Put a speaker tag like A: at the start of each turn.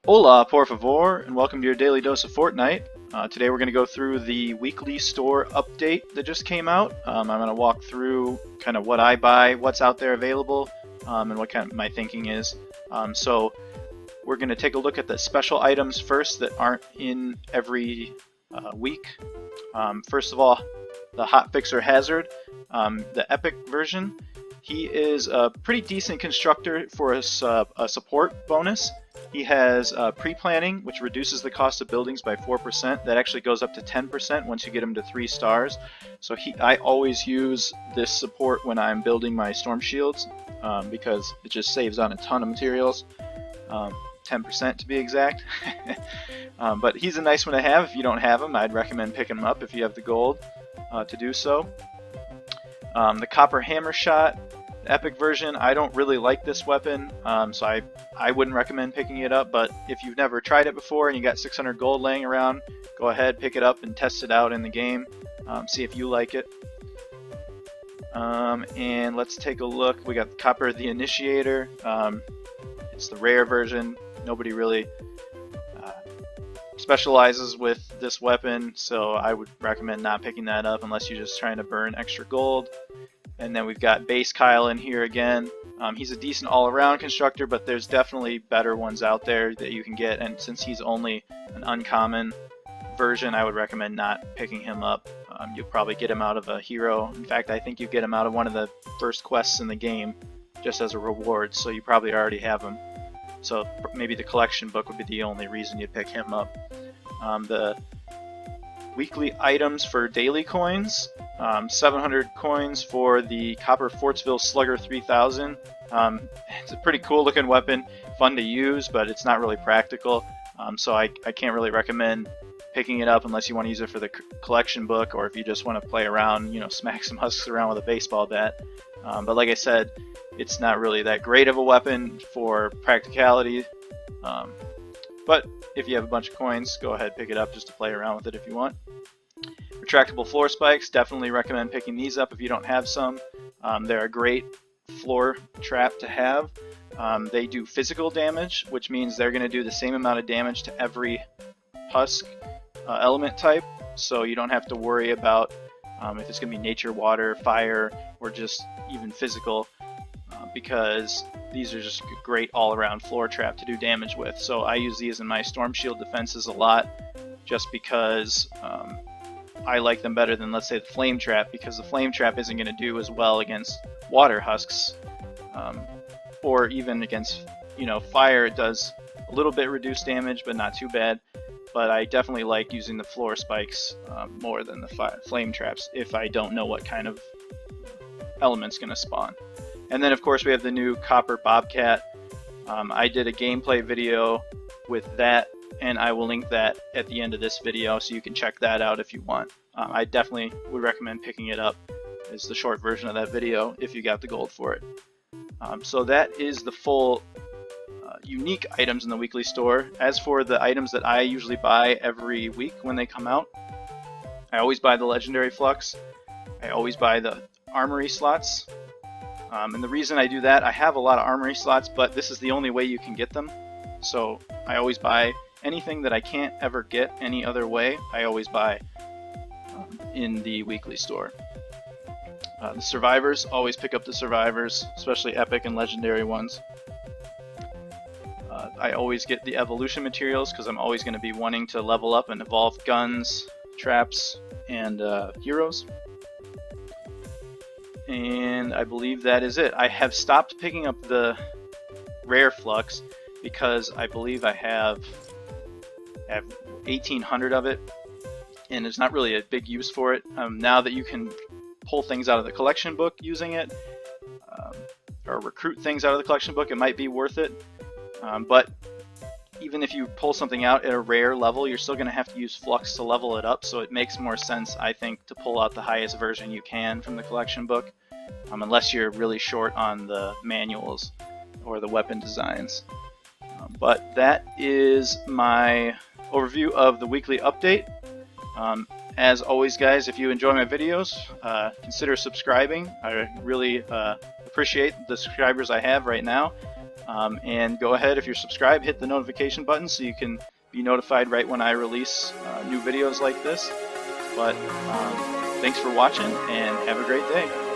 A: Hola, por favor, and welcome to your daily dose of Fortnite. Today we're going to go through the weekly store update that just came out. I'm going to walk through kind of what I buy, what's out there available, and what kind of my thinking is. So we're going to take a look at the special items first that aren't in every week. First of all, the Hotfix or Hazard, the Epic version. He is a pretty decent constructor for a support bonus. He has pre-planning, which reduces the cost of buildings by 4%. That actually goes up to 10% once you get him to 3 stars. So I always use this support when I'm building my storm shields because it just saves on a ton of materials, 10% to be exact. But he's a nice one to have. If you don't have him, I'd recommend picking him up if you have the gold to do so. The Copper Hammer Shot, the Epic version, I don't really like this weapon, so I wouldn't recommend picking it up, but if you've never tried it before and you got 600 gold laying around, go ahead, pick it up and test it out in the game, see if you like it. And let's take a look. We got Copper the Initiator. It's the rare version. Nobody really specializes with this weapon, so I would recommend not picking that up unless you're just trying to burn extra gold. And then we've got Base Kyle in here again. He's a decent all-around constructor, but there's definitely better ones out there that you can get, and since he's only an uncommon version, I would recommend not picking him up. You'll probably get him out of a hero. In fact, I think you get him out of one of the first quests in the game just as a reward, so you probably already have him. So maybe the collection book would be the only reason you'd pick him up. The weekly items for daily coins, 700 coins for the Copper Fortsville Slugger 3000. It's a pretty cool looking weapon, fun to use, but it's not really practical, so I can't really recommend picking it up unless you want to use it for the collection book, or if you just want to play around, smack some husks around with a baseball bat. But like I said, it's not really that great of a weapon for practicality, but if you have a bunch of coins, go ahead, pick it up just to play around with it if you want. Retractable floor spikes, definitely recommend picking these up if you don't have some. They're a great floor trap to have. They do physical damage, which means they're going to do the same amount of damage to every husk element type, so you don't have to worry about if it's going to be nature, water, fire, or just even physical, because these are just a great all-around floor trap to do damage with. So I use these in my storm shield defenses a lot, just because I like them better than, let's say, the flame trap, because the flame trap isn't going to do as well against water husks, or even against fire. It does a little bit reduced damage, but not too bad. But I definitely like using the floor spikes more than the flame traps if I don't know what kind of element's going to spawn. And then of course we have the new Copper Bobcat. I did a gameplay video with that, and I will link that at the end of this video, so you can check that out if you want. I definitely would recommend picking it up as the short version of that video if you got the gold for it. So that is the full unique items in the weekly store. As for the items that I usually buy every week when they come out, I always buy the legendary flux. I always buy the armory slots. And the reason I do that, I have a lot of armory slots, but this is the only way you can get them. So I always buy anything that I can't ever get any other way. I always buy in the weekly store. The survivors, always pick up the survivors, especially epic and legendary ones. I always get the evolution materials because I'm always going to be wanting to level up and evolve guns, traps, and heroes. And I believe that is it. I have stopped picking up the rare flux because I believe I have 1,800 of it, and there's not really a big use for it. Now that you can pull things out of the collection book using it, or recruit things out of the collection book, it might be worth it. But even if you pull something out at a rare level, you're still going to have to use flux to level it up, so it makes more sense, I think, to pull out the highest version you can from the collection book, unless you're really short on the manuals or the weapon designs. But that is my overview of the weekly update. As always, guys, if you enjoy my videos, consider subscribing. I really appreciate the subscribers I have right now. And go ahead, if you're subscribed, hit the notification button so you can be notified right when I release new videos like this. But thanks for watching, and have a great day.